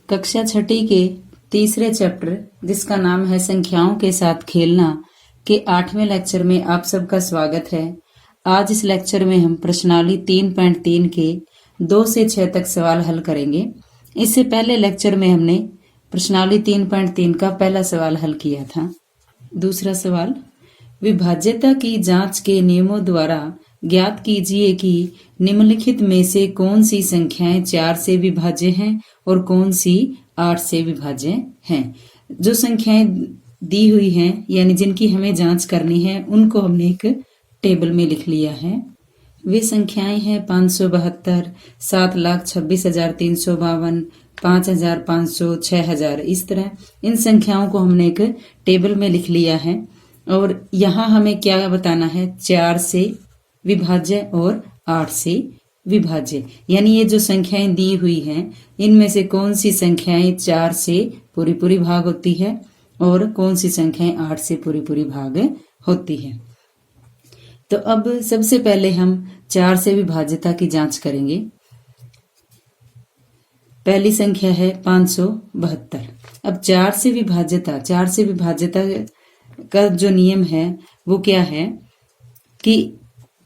कक्षा छठी के तीसरे चैप्टर जिसका नाम है संख्याओं के साथ खेलना के 8वें लेक्चर में आप सबका स्वागत है। आज इस लेक्चर में हम प्रश्नावली 3.3 के 2 से 6 तक सवाल हल करेंगे। इससे पहले लेक्चर में हमने प्रश्नावली 3.3 का पहला सवाल हल किया था। दूसरा सवाल, विभाज्यता की जांच के नियमों द्वारा ज्ञात कीजिए कि निम्नलिखित में से कौन सी संख्याएं 4 से विभाज्य हैं और कौन सी 8 से विभाज्य हैं। जो संख्याएं दी हुई हैं यानी जिनकी हमें जांच करनी है उनको हमने एक टेबल में लिख लिया है। वे संख्याएं हैं 572, 7,26,352, 5,500, 6,000। इस तरह इन संख्याओं को हमने एक टेबल में लिख लिया है और यहाँ हमें क्या बताना है, 4 से विभाज्य और 8 से विभाज्य। यानी ये जो संख्याएं दी हुई हैं इनमें से कौन सी संख्याएं 4 से पूरी भाग होती है और कौन सी संख्याएं 8 से पूरी भाग होती है। तो अब सबसे पहले हम 4 से विभाज्यता की जांच करेंगे। पहली संख्या है 572। अब 4 से विभाज्यता का जो नियम है वो क्या है कि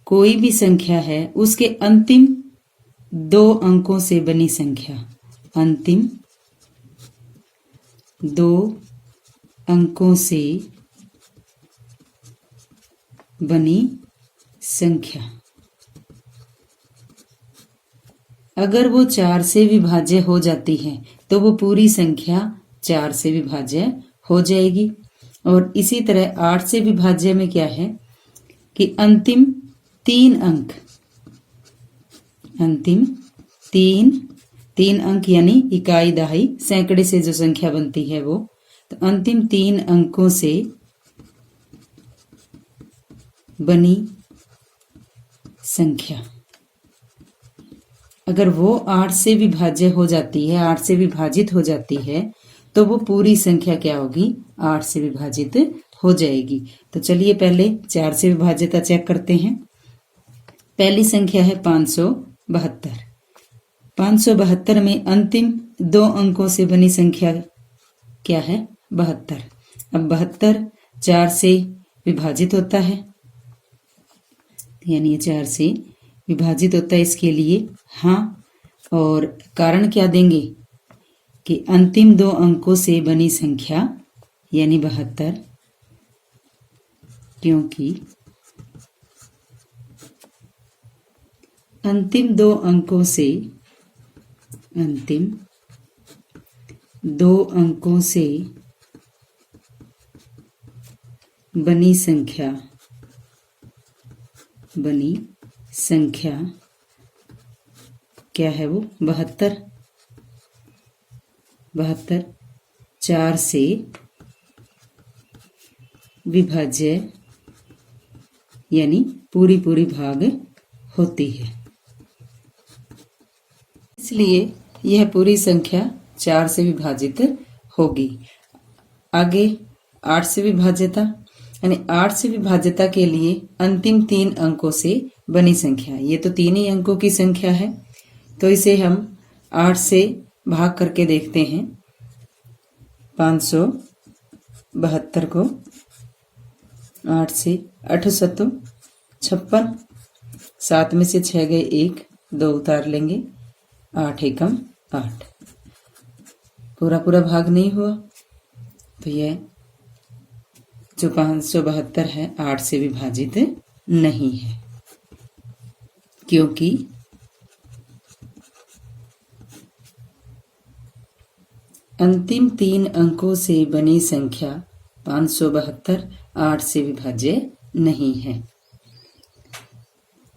कोई भी संख्या है उसके अंतिम 2 अंकों से बनी संख्या, अंतिम 2 अंकों से बनी संख्या अगर वो 4 से विभाज्य हो जाती है तो वो पूरी संख्या 4 से विभाज्य हो जाएगी। और इसी तरह 8 से विभाज्य में क्या है कि अंतिम 3 अंक, अंतिम 3 अंक यानी इकाई, दहाई, सैकड़े से जो संख्या बनती है वो, तो अंतिम 3 अंकों से बनी संख्या अगर वो 8 से विभाज्य हो जाती है, 8 से विभाजित हो जाती है तो वो पूरी संख्या क्या होगी, 8 से विभाजित हो जाएगी। तो चलिए पहले 4 से विभाज्यता चेक करते हैं। पहली संख्या है 572। 572 में अंतिम 2 अंकों से बनी संख्या क्या है, 72। अब 72 4 से विभाजित होता है, यानी 4 से विभाजित होता है, इसके लिए हाँ। और कारण क्या देंगे कि अंतिम 2 अंकों से बनी संख्या यानी 72, क्योंकि अंतिम 2 अंकों से बनी संख्या क्या है वो, 72। 4 से विभाज्य यानी पूरी भाग होती है, इसलिए यह पूरी संख्या 4 से विभाजित होगी। आगे 8 से विभाज्यता, यानी 8 से विभाज्यता के लिए अंतिम 3 अंकों से बनी संख्या, ये तो 3 ही अंकों की संख्या है तो इसे हम 8 से भाग करके देखते हैं। 572 को 8 से, 8 सत्तों 56, 7 में से 6 गए 1, 2 उतार लेंगे, 8 एकम 8, पूरा भाग नहीं हुआ। तो यह जो 572 है 8 से विभाजित नहीं है, क्योंकि अंतिम 3 अंकों से बनी संख्या 572 8 से विभाज्य नहीं है।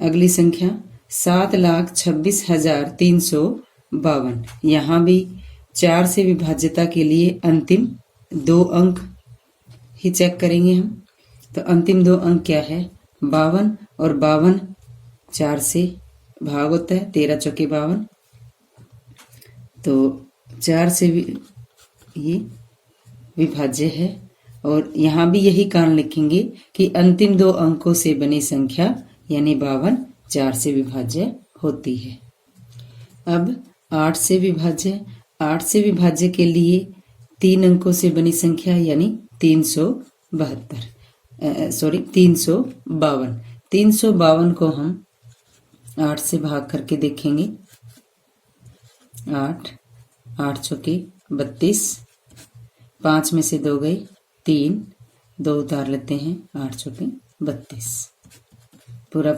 अगली संख्या 7,26,352। यहाँ भी 4 से विभाज्यता के लिए अंतिम 2 अंक ही चेक करेंगे हम। तो अंतिम 2 अंक क्या है, 52, और 52 4 से भाग होता है, 13 चौके 52, तो 4 से ये विभाज्य है। और यहाँ भी यही कारण लिखेंगे कि अंतिम 2 अंकों से बनी संख्या यानी 52 4 से विभाज्य होती है। अब 8 से विभाज्य, 8 से विभाज्य के लिए 3 अंकों से बनी संख्या यानी 352। 352 को हम 8 से भाग करके देखेंगे। 8 चौके 32, 5 में से 2 गए 3, 2 उतार लेते हैं, 8 चौके 32, पूरा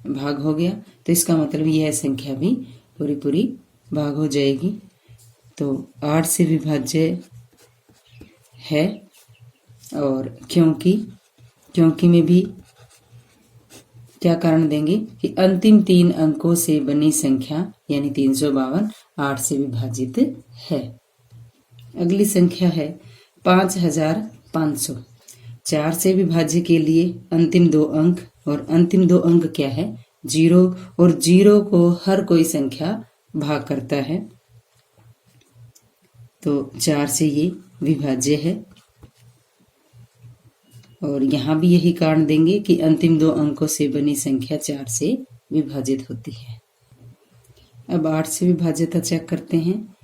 भाग हो गया। तो इसका मतलब यह संख्या भी पूरी भाग हो जाएगी। तो 8 से विभाज्य है। और क्योंकि में भी क्या कारण देंगे कि अंतिम 3 अंकों से बनी संख्या यानी 352 8 से विभाजित है। अगली संख्या है 5500। 4 से विभाज्य के लिए अंतिम 2 अंक, और अंतिम 2 अंक क्या है? 0, और 0 को हर कोई संख्या भाग करता है। तो 4 से ये विभाज्य है। और यहाँ भी यही कारण देंगे कि अंतिम 2 अंकों से बनी संख्या 4 से विभाजित होती है। अब 8 से विभाज्यता चेक करते हैं।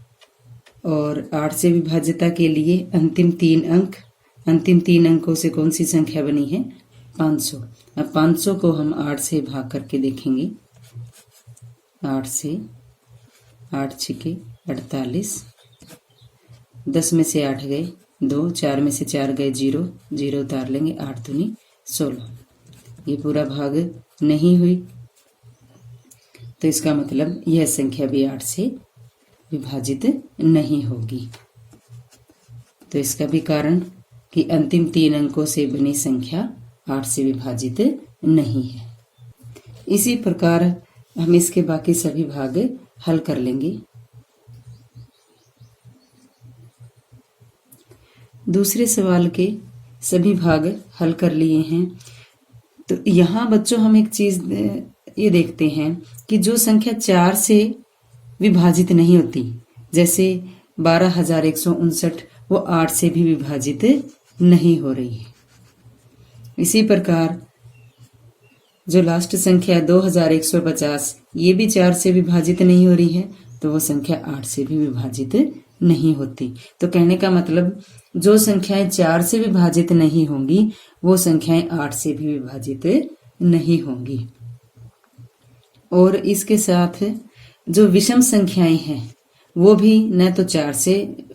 और 8 से विभाज्यता के लिए अंतिम 3 अंकों से कौन सी संख्या बनी है? 500। अब 500 को हम 8 से भाग करके देखेंगे। 8 से 8 छिके 48, 10 में से 8 गए 2, 4 में से 4 गए 0, 0 उतार लेंगे, 8 दूनी 16। ये पूरा भाग नहीं हुई, तो इसका मतलब यह संख्या भी 8 से विभाजित नहीं होगी। तो इसका भी कारण कि अंतिम 3 अंकों से बनी संख्या 8 से विभाजित नहीं है। इसी प्रकार हम इसके बाकी सभी भाग हल कर लेंगे। दूसरे सवाल के सभी भाग हल कर लिए हैं। तो यहाँ बच्चों हम एक चीज ये देखते हैं कि जो संख्या 4 से विभाजित नहीं होती, जैसे 12159, वो 8 से भी विभाजित नहीं हो रही है। इसी प्रकार जो लास्ट संख्या 2150, ये भी 4 से विभाजित नहीं हो रही है, तो वो संख्या 8 से भी विभाजित नहीं होती। तो कहने का मतलब जो संख्याएं 4 से विभाजित नहीं होंगी वो संख्याएं 8 से भी विभाजित नहीं होंगी। और इसके साथ जो विषम संख्याएं हैं वो भी न तो 4 से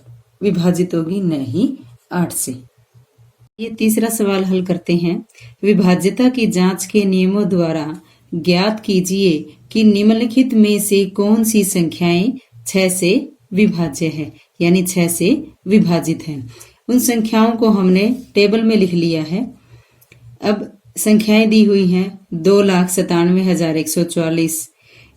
विभाजित होगी न ही 8 से। ये तीसरा सवाल हल करते हैं। विभाज्यता की जांच के नियमों द्वारा ज्ञात कीजिए कि निम्नलिखित में से कौन सी संख्याएं 6 से विभाज्य है, यानी 6 से विभाजित है। उन संख्याओं को हमने टेबल में लिख लिया है। अब संख्याएं दी हुई हैं 2,97,144,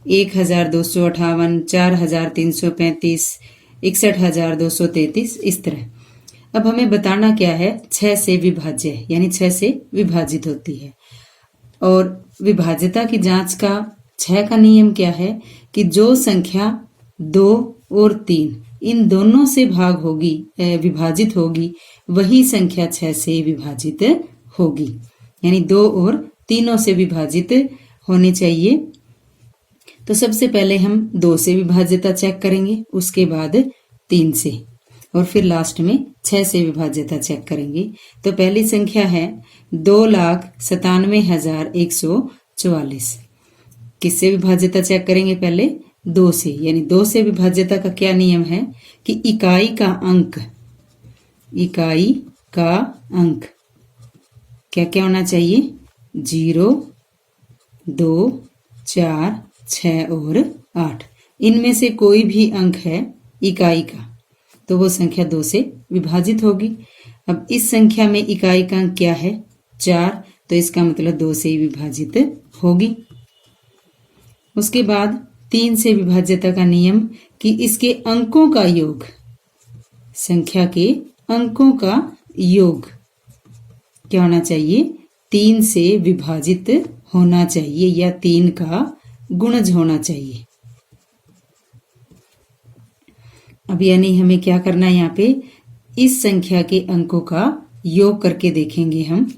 1,258, 4,335, 61,233, इस तरह। अब हमें बताना क्या है? 6 से विभाज्य है, यानी 6 से विभाजित होती है। और विभाज्यता की जांच का 6 का नियम क्या है कि जो संख्या 2 और 3 इन दोनों से विभाजित होगी वही संख्या 6 से विभाजित होगी, यानी 2 और 3 से विभाजित होनी चाहिए। तो सबसे पहले हम 2 से विभाज्यता चेक करेंगे, उसके बाद 3 से, और फिर लास्ट में 6 से विभाज्यता चेक करेंगे। तो पहली संख्या है 2,97,144। किससे विभाज्यता चेक करेंगे? पहले 2 से, यानी 2 से विभाज्यता का क्या नियम है कि इकाई का अंक क्या क्या होना चाहिए? 0, 2, 4, 6 और 8। इनमें से कोई भी अंक है इकाई का तो वो संख्या 2 से विभाजित होगी। अब इस संख्या में इकाई का अंक क्या है? 4, तो इसका मतलब 2 से ही विभाजित होगी। उसके बाद 3 से विभाज्यता का नियम कि इसके अंकों का योग, संख्या के अंकों का योग क्या होना चाहिए? 3 से विभाजित होना चाहिए या 3 का गुणज होना चाहिए। अब यानी हमें क्या करना है? यहाँ पे इस संख्या के अंकों का योग करके देखेंगे हम।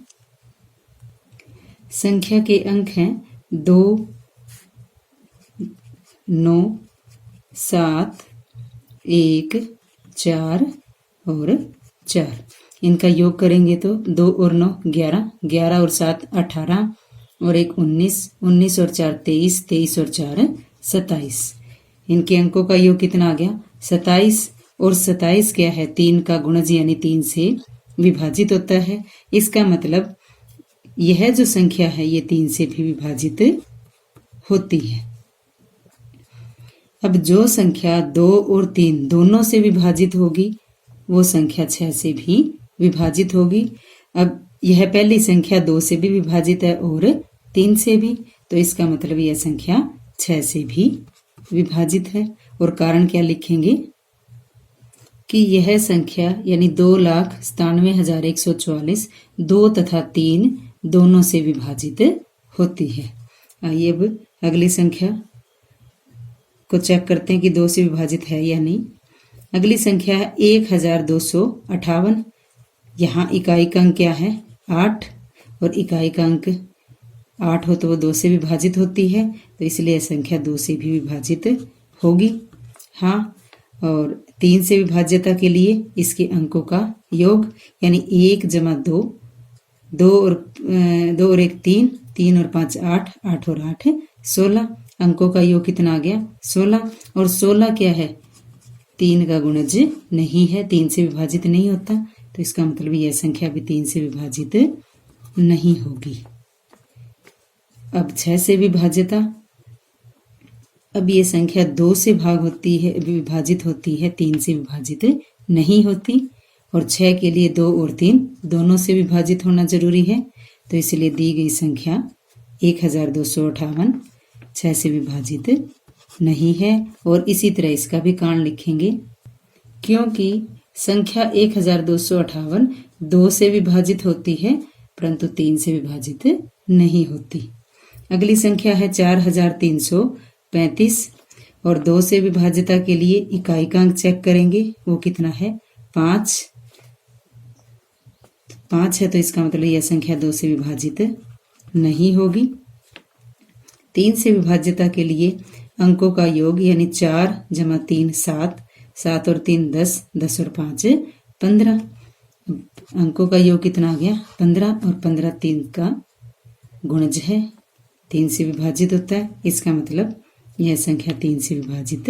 संख्या के अंक हैं 2, 9, 7, 1, 4 और 4। इनका योग करेंगे तो 2 और 9 11, 11 और 7 18 और 1 19, 19 और 4 23, 23 और 4 27। इनके अंकों का योग कितना आ गया 27। और 27 क्या है 3 का गुणज यानी 3 से विभाजित होता है। इसका मतलब यह जो संख्या है ये 3 से भी विभाजित होती है। अब जो संख्या 2 और 3 दोनों से विभाजित होगी वो संख्या 6 से भी विभाजित होगी। अब यह पहली संख्या 2 से भी विभाजित है और 3 से भी, तो इसका मतलब यह संख्या 6 से भी विभाजित है। और कारण क्या लिखेंगे कि यह संख्या यानी 2,97,144 2 तथा 3 दोनों से विभाजित होती है। आइए अब अगली संख्या को चेक करते हैं कि 2 से विभाजित है या नहीं। अगली संख्या है 1258। यहाँ इकाई का अंक क्या है 8 और इकाई का अंक 8 हो तो वो 2 से विभाजित होती है, तो इसलिए संख्या 2 से भी विभाजित होगी। हाँ, और 3 से विभाज्यता के लिए इसके अंकों का योग यानी 1 जमा 2, 2 और 1 3, 3 और 5 8, 8 और 8 16। अंकों का योग कितना आ गया 16। और 16 क्या है 3 का गुणज नहीं है, 3 से विभाजित नहीं होता, तो इसका मतलब यह संख्या भी 3 से विभाजित नहीं होगी। अब 6 से विभाज्यता। अब ये संख्या 2 से भाग होती है विभाजित होती है, 3 से विभाजित नहीं होती। और 6 के लिए 2 और 3 दोनों से विभाजित होना जरूरी है, तो इसलिए दी गई संख्या 1258 6 से विभाजित नहीं है। और इसी तरह इसका भी कारण लिखेंगे, क्योंकि संख्या 1258 2 से विभाजित होती है परंतु 3 से विभाजित नहीं होती। अगली संख्या है 4335 और 2 से विभाज्यता के लिए इकाई का अंक चेक करेंगे, वो कितना है 5 है, तो इसका मतलब यह संख्या 2 से विभाजित नहीं होगी। 3 से विभाज्यता के लिए अंकों का योग यानी 4 जमा 3 7, 7 और 3 10, 10 और 5 15। अंकों का योग कितना आ गया 15 और 15 3 का गुणज है, 3 से विभाजित होता है, इसका मतलब यह संख्या 3 से विभाजित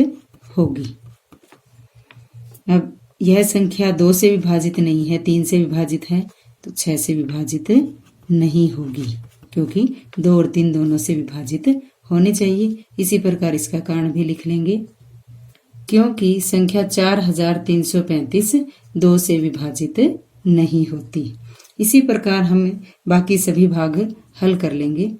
होगी। अब यह संख्या 2 से विभाजित नहीं है, 3 से विभाजित है, तो 6 से विभाजित नहीं होगी, क्योंकि 2 और 3 दोनों से विभाजित होने चाहिए। इसी प्रकार इसका कारण भी लिख लेंगे, क्योंकि संख्या 4335 2 से विभाजित नहीं होती। इसी प्रकार हम बाकी सभी भाग हल कर लेंगे।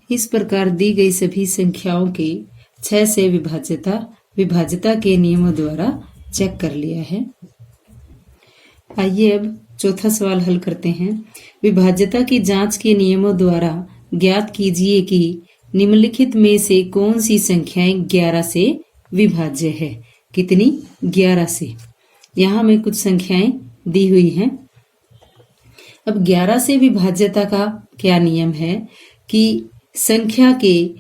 इस प्रकार दी गई सभी संख्याओं के 6 से विभाज्यता के नियमों द्वारा चेक कर लिया है। आइए अब चौथा सवाल हल करते हैं। विभाज्यता की जांच के नियमों द्वारा ज्ञात कीजिए कि निम्नलिखित में से कौन सी संख्याएं 11 से विभाज्य है। कितनी 11 से। यहाँ हमें कुछ संख्याएं दी हुई हैं। अब 11 से विभाज्यता का क्या नियम है कि संख्या के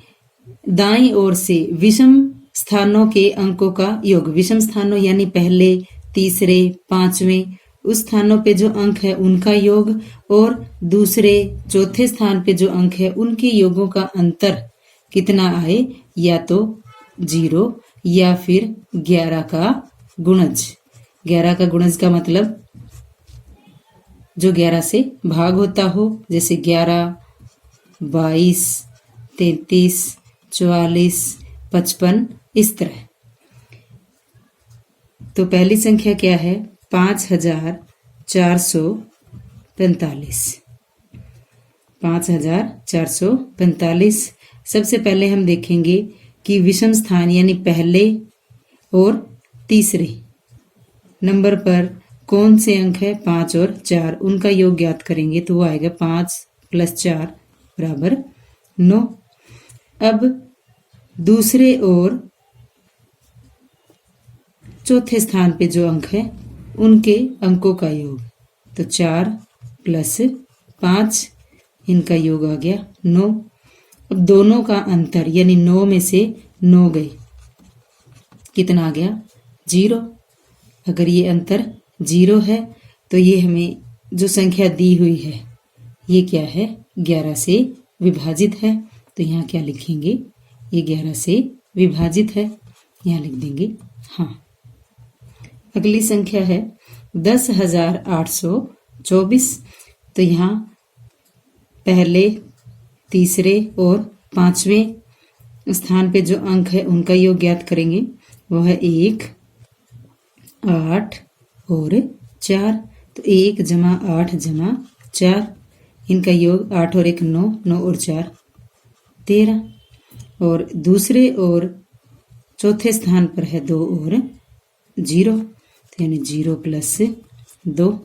दाईं ओर से विषम स्थानों के अंकों का योग, विषम स्थानों यानी पहले तीसरे पांचवें उस स्थानों पे जो अंक है उनका योग और दूसरे चौथे स्थान पे जो अंक है उनके योगों का अंतर कितना आए, या तो 0 या फिर 11 का गुणज। 11 का गुणज का मतलब जो 11 से भाग होता हो, जैसे 11, 22, 33, 44, 55 इस तरह। तो पहली संख्या क्या है 5445। 5445। सबसे पहले हम देखेंगे कि विषम स्थान यानी पहले और तीसरे नंबर पर कौन से अंक है 5 और 4, उनका योग ज्ञात करेंगे तो वो आएगा 5 + 4 = 9। अब दूसरे और चौथे स्थान पे जो अंक है उनके अंकों का योग, तो 4 + 5 इनका योग आ गया 9। अब दोनों का अंतर यानी 9 में से 9 गए कितना आ गया 0। अगर ये अंतर 0 है तो ये हमें जो संख्या दी हुई है ये क्या है 11 से विभाजित है। तो यहाँ क्या लिखेंगे ये 11 से विभाजित है, यहाँ लिख देंगे हाँ। अगली संख्या है 10,824। तो यहाँ पहले तीसरे और पांचवें स्थान पे जो अंक है उनका योग ज्ञात करेंगे। वो है 1, 8 और 4। तो 1 जमा 8 जमा 4, इनका योग 8 और 1 9, 9 और 4 13। और दूसरे और चौथे स्थान पर है 2 और 0, तो यानी 0 प्लस 2।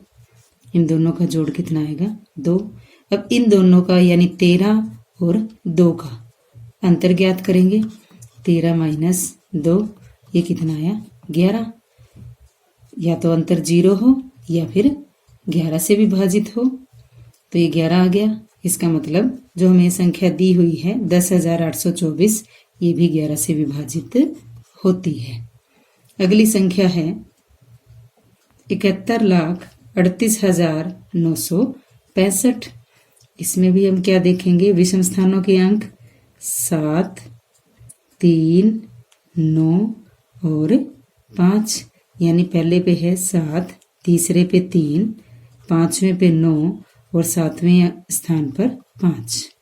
इन दोनों का जोड़ कितना आएगा 2। अब इन दोनों का यानी 13 और 2 का अंतर ज्ञात करेंगे। 13 माइनस 2 ये कितना आया 11। या तो अंतर 0 हो या फिर 11 से विभाजित हो, तो ये 11 आ गया। इसका मतलब जो हमें संख्या दी हुई है 10,824 ये भी 11 से विभाजित होती है। अगली संख्या है 71,38,965। इसमें भी हम क्या देखेंगे विषम स्थानों के अंक 7, 3, 9 और 5। यानी पहले पे है 7, तीसरे पे 3, पांचवें पे 9 और सातवें स्थान पर 5।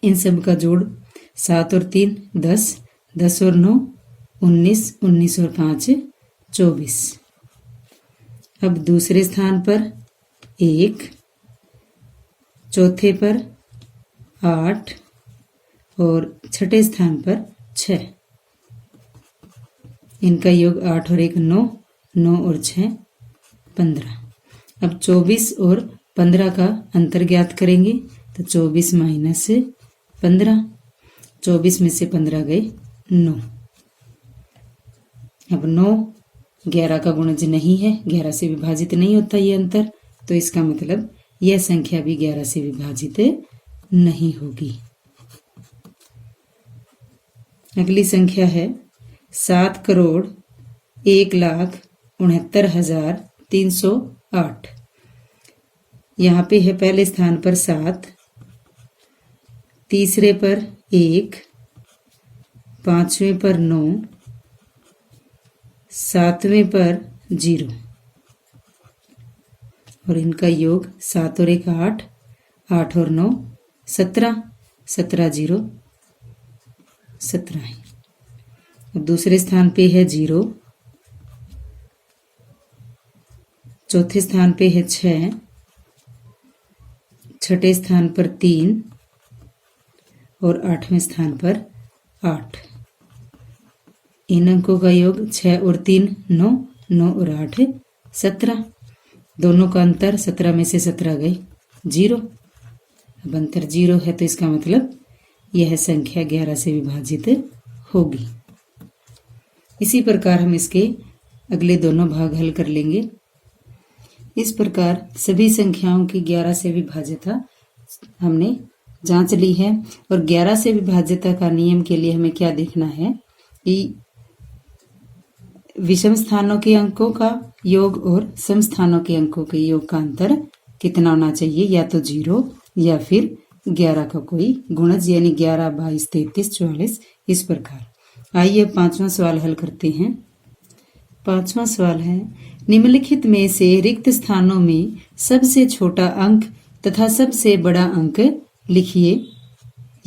इन सब का जोड़ 7 और 3 10, 10 और 9 19, 19 और 5 24। अब दूसरे स्थान पर 1, चौथे पर 8 और छठे स्थान पर 6। इनका योग 8 और 1 9, 9 और 6 15। अब 24 और 15 का अंतर ज्ञात करेंगे। तो 24 माइनस 15, 24 में से 15 गए 9। अब 9 11 का गुणज नहीं है, 11 से विभाजित नहीं होता ये अंतर, तो इसका मतलब यह संख्या भी 11 से विभाजित नहीं होगी। अगली संख्या है 7,61,69,308। यहाँ पे है पहले स्थान पर 7, तीसरे पर 1, पांचवें पर 9, सातवें पर 0 और इनका योग 7 और 1 8, 8 और 9 17, 17 0 17 है। दूसरे स्थान पे है 0, चौथे स्थान पे है 6, छठे स्थान पर 3 और आठवें स्थान पर 8। इन अंकों का योग 6 और 3 9, 9 और 8 17। दोनों का अंतर 17 में से 17 गए 0। अब अंतर 0 है तो इसका मतलब यह संख्या 11 से विभाजित होगी। इसी प्रकार हम इसके अगले दोनों भाग हल कर लेंगे। इस प्रकार सभी संख्याओं की 11 से विभाज्यता हमने जांच ली है। और 11 से विभाज्यता का नियम के लिए हमें क्या देखना है कि विषम स्थानों के अंकों का योग और सम स्थानों के अंकों के योग का अंतर कितना होना चाहिए, या तो 0 या फिर 11 का कोई गुणज, यानी 11, 22, 33, 44 इस प्रकार। आइए अब 5वां सवाल हल करते हैं। 5वां सवाल है निम्नलिखित में से रिक्त स्थानों में सबसे छोटा अंक तथा सबसे बड़ा अंक लिखिए।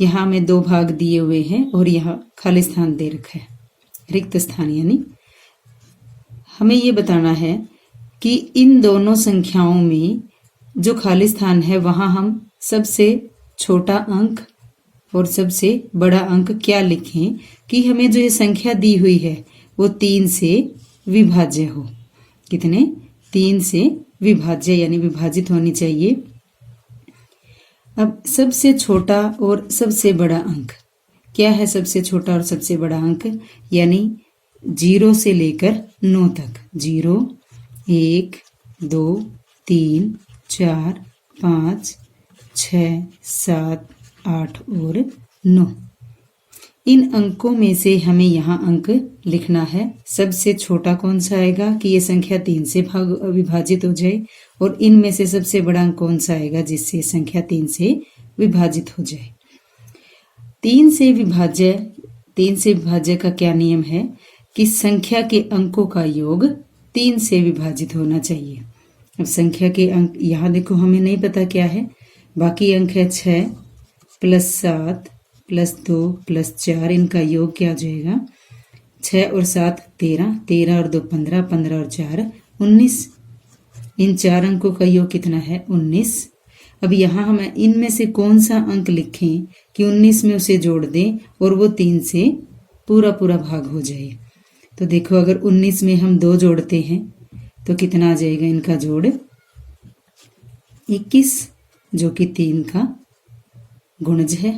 यहाँ में 2 भाग दिए हुए हैं और यहाँ खाली स्थान दे रखा है। रिक्त स्थान यानी हमें ये बताना है कि इन दोनों संख्याओं में जो खाली स्थान है वहां हम सबसे छोटा अंक और सबसे बड़ा अंक क्या लिखें कि हमें जो ये संख्या दी हुई है वो 3 से विभाज्य हो। कितने? 3 से विभाज्य यानी विभाजित होनी चाहिए। अब सबसे छोटा और सबसे बड़ा अंक क्या है? सबसे छोटा और सबसे बड़ा अंक यानी 0 से लेकर 9 तक। 0 1 2 3 4 5 6 7 8 और 9। इन अंकों में से हमें यहाँ अंक लिखना है। सबसे छोटा कौन सा आएगा कि ये संख्या 3 से विभाजित हो जाए, और इनमें से सबसे बड़ा अंक कौन सा आएगा जिससे संख्या 3 से विभाजित हो जाए। 3 से विभाज्य का क्या नियम है कि संख्या के अंकों का योग 3 से विभाजित होना चाहिए। अब संख्या के अंक यहाँ देखो, हमें नहीं पता क्या है, बाकी अंक है 6 + 7 + 2 + 4, इनका योग क्या हो जाएगा 6 और 7 13, 13 और 2 15, 15 और 4 19। इन 4 अंकों का योग कितना है 19। अब यहाँ हम इनमें से कौन सा अंक लिखें कि 19 में उसे जोड़ दें और वो 3 से पूरा भाग हो जाए। तो देखो, अगर 19 में हम 2 जोड़ते हैं तो कितना आ जाएगा इनका जोड़ 21, जो कि 3 का गुणज है।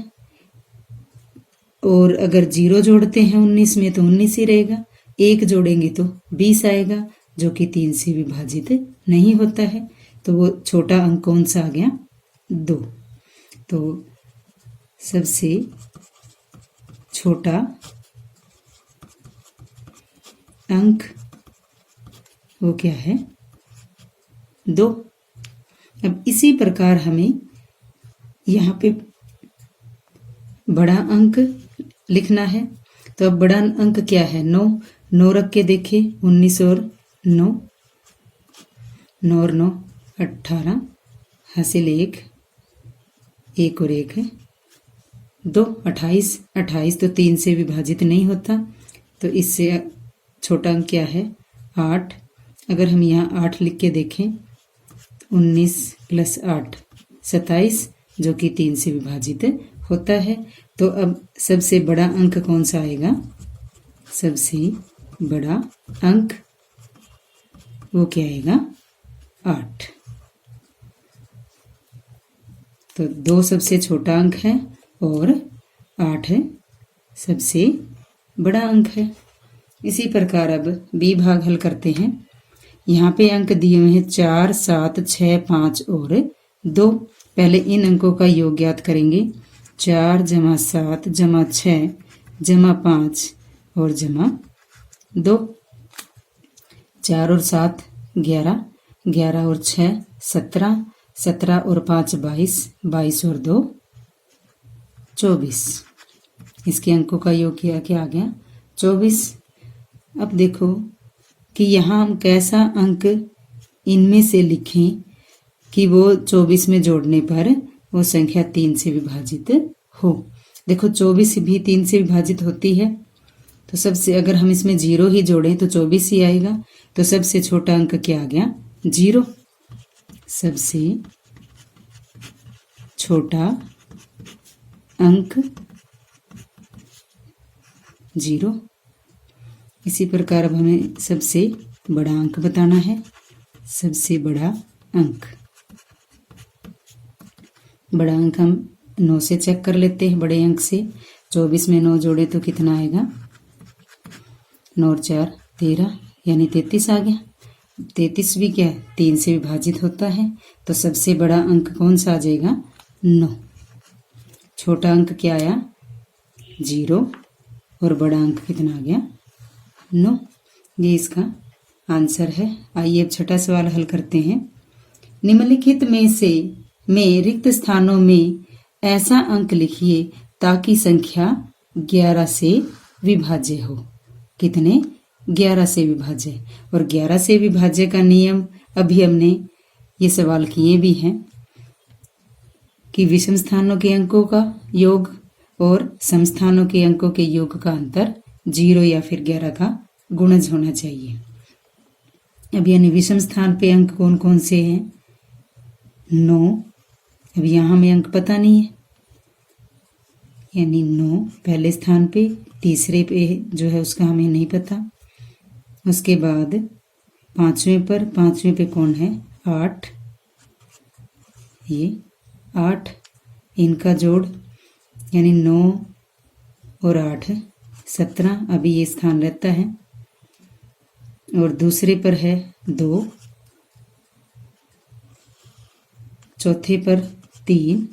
और अगर 0 जोड़ते हैं 19 में तो 19 ही रहेगा, 1 जोड़ेंगे तो 20 आएगा, जो कि 3 से विभाजित नहीं होता है। तो वो छोटा अंक कौन सा आ गया 2। तो सबसे छोटा अंक वो क्या है 2। अब इसी प्रकार हमें यहाँ पे बड़ा अंक लिखना है। तो अब बड़ा अंक क्या है 9। 9 रख के देखें, 19 और 9, 9 और 9 18, हासिल 1, 1 और 1 है 2, 28। 28 तो 3 से विभाजित नहीं होता, तो इससे छोटा अंक क्या है 8। अगर हम यहाँ 8 लिख के देखें, 19 + 8 27, जो कि 3 से विभाजित होता है। तो अब सबसे बड़ा अंक कौन सा आएगा, सबसे बड़ा अंक वो क्या आएगा 8। तो 2 सबसे छोटा अंक है और 8 है सबसे बड़ा अंक है। इसी प्रकार अब बी भाग हल करते हैं। यहाँ पे अंक दिए हुए हैं 4, 7, 6, 5 और 2। पहले इन अंकों का योग ज्ञात करेंगे। 4 + 7 + 6 + 5 और + 2। 4 और 7 11, 11 और 6 17, 17 और 5 22, 22 और 2 24। इसके अंकों का योग क्या आ गया 24। अब देखो कि यहाँ हम कैसा अंक इनमें से लिखें कि वो 24 में जोड़ने पर वो संख्या 3 से विभाजित हो। देखो 24 भी 3 से विभाजित होती है, तो सबसे अगर हम इसमें 0 ही जोड़ें तो 24 ही आएगा। तो सबसे छोटा अंक क्या आ गया 0। सबसे छोटा अंक 0। इसी प्रकार अब हमें सबसे बड़ा अंक बताना है। सबसे बड़ा अंक हम 9 से चेक कर लेते हैं। बड़े अंक से 24 में 9 जोड़े तो कितना आएगा 9 और 4 13, यानी 33 आ गया। 33 भी क्या है 3 से विभाजित होता है, तो सबसे बड़ा अंक कौन सा आ जाएगा 9। छोटा अंक क्या आया 0 और बड़ा अंक कितना आ गया 9। ये इसका आंसर है। आइए अब छठा सवाल हल करते हैं। निम्नलिखित में रिक्त स्थानों में ऐसा अंक लिखिए ताकि संख्या 11 से विभाज्य हो। कितने 11 से विभाज्य। और 11 से विभाज्य का नियम अभी हमने ये सवाल किए भी हैं कि विषम स्थानों के अंकों का योग और सम स्थानों के अंकों के योग का अंतर 0 या फिर 11 का गुणज होना चाहिए। अब यानी विषम स्थान पे अंक कौन कौन से हैं 9। अब यहाँ हमें अंक पता नहीं है, यानी 9 पहले स्थान पे, तीसरे पे जो है उसका हमें नहीं पता। उसके बाद पांचवें पे कौन है 8, ये 8, इनका जोड़ यानी 9 और 8 17, अभी ये स्थान रहता है। और दूसरे पर है 2, चौथे पर 3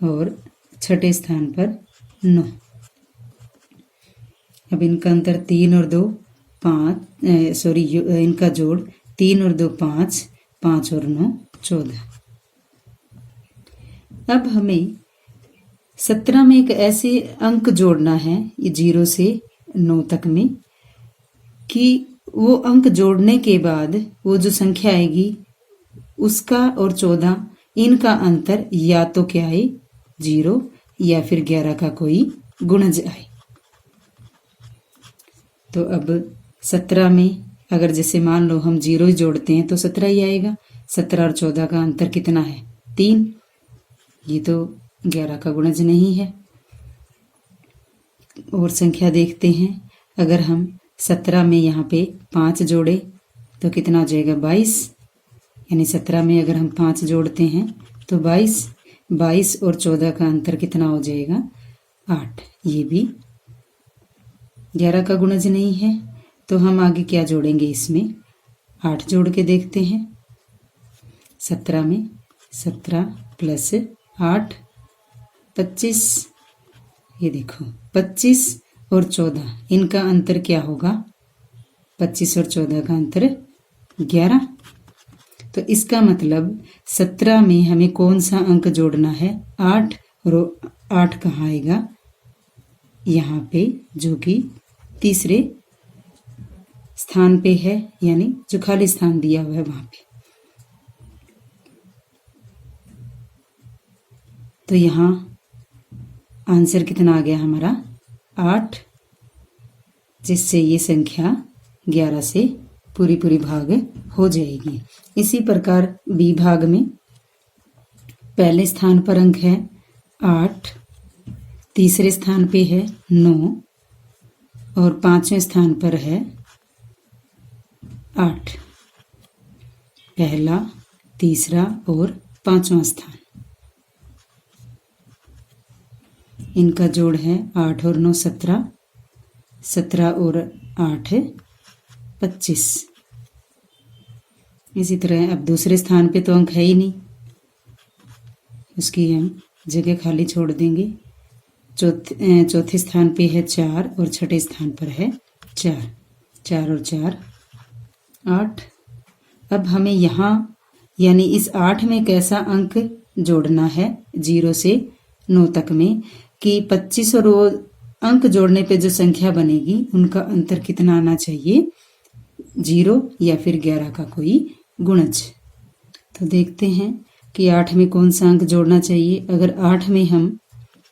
और छठे स्थान पर 9। अब इनका अंतर 3 और 2 5, सॉरी इनका जोड़ 3 और 2 5, 5 और 9 14। अब हमें 17 में एक ऐसे अंक जोड़ना है, ये 0 से 9 तक में, कि वो अंक जोड़ने के बाद वो जो संख्या आएगी उसका और 14 इनका अंतर या तो क्या आए 0 या फिर 11 का कोई गुणज आए। तो अब 17 में अगर जैसे मान लो हम 0 ही जोड़ते हैं तो 17 ही आएगा। 17 और 14 का अंतर कितना है 3, ये तो 11 का गुणज नहीं है। और संख्या देखते हैं, अगर हम 17 में यहाँ पे 5 जोड़े तो कितना हो जाएगा 22, यानी 17 में अगर हम 5 जोड़ते हैं तो 22 और 14 का अंतर कितना हो जाएगा 8, ये भी 11 का गुणज नहीं है। तो हम आगे क्या जोड़ेंगे, इसमें 8 जोड़ के देखते हैं। 17 में 17 प्लस 8 25, ये देखो 25 और 14 इनका अंतर क्या होगा 25 और 14 का अंतर 11। तो इसका मतलब 17 में हमें कौन सा अंक जोड़ना है 8, और 8 कहाँ आएगा यहाँ पे, जो कि तीसरे स्थान पे है, यानी जो खाली स्थान दिया हुआ है वहां पे। तो यहाँ आंसर कितना आ गया हमारा 8, जिससे ये संख्या 11 से पूरी भाग हो जाएगी। इसी प्रकार बी भाग में पहले स्थान पर अंक है 8, तीसरे स्थान पे है 9 और 5वें स्थान पर है 8। पहला, तीसरा और 5वां स्थान, इनका जोड़ है 8 और 9 17, 17 और 8 25। इसी तरह अब दूसरे स्थान पे तो अंक है ही नहीं, उसकी हम जगह खाली छोड़ देंगे। चौथे स्थान पे है 4 और छठे स्थान पर है 4, 4 और 4 8। अब हमें यहाँ यानी इस 8 में कैसा अंक जोड़ना है 0 से 9 तक में, कि 25 और वो अंक जोड़ने पे जो संख्या बनेगी उनका अंतर कितना आना चाहिए 0 या फिर 11 का कोई गुणज। तो देखते हैं कि 8 में कौन सा अंक जोड़ना चाहिए। अगर 8 में हम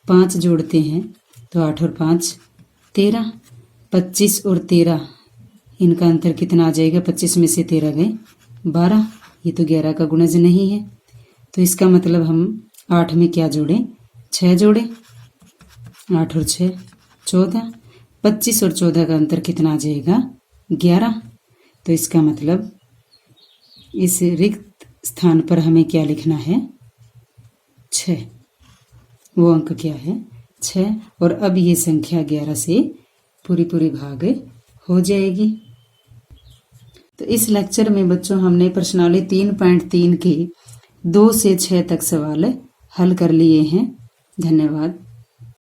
5 जोड़ते हैं तो 8 और 5 13, 25 और 13 इनका अंतर कितना आ जाएगा 25 में से 13 गए 12, ये तो 11 का गुणज नहीं है। तो इसका मतलब हम 8 में क्या जोड़ें 6 जोड़ें, 8 और 6 14, 25 और 14 का अंतर कितना आ जाएगा 11। तो इसका मतलब इस रिक्त स्थान पर हमें क्या लिखना है 6, वो अंक क्या है 6। और अब ये संख्या 11 से पूरी भाग हो जाएगी। तो इस लेक्चर में बच्चों हमने प्रश्नावली 3.3 के 2 से 6 तक सवाल हल कर लिए हैं। धन्यवाद।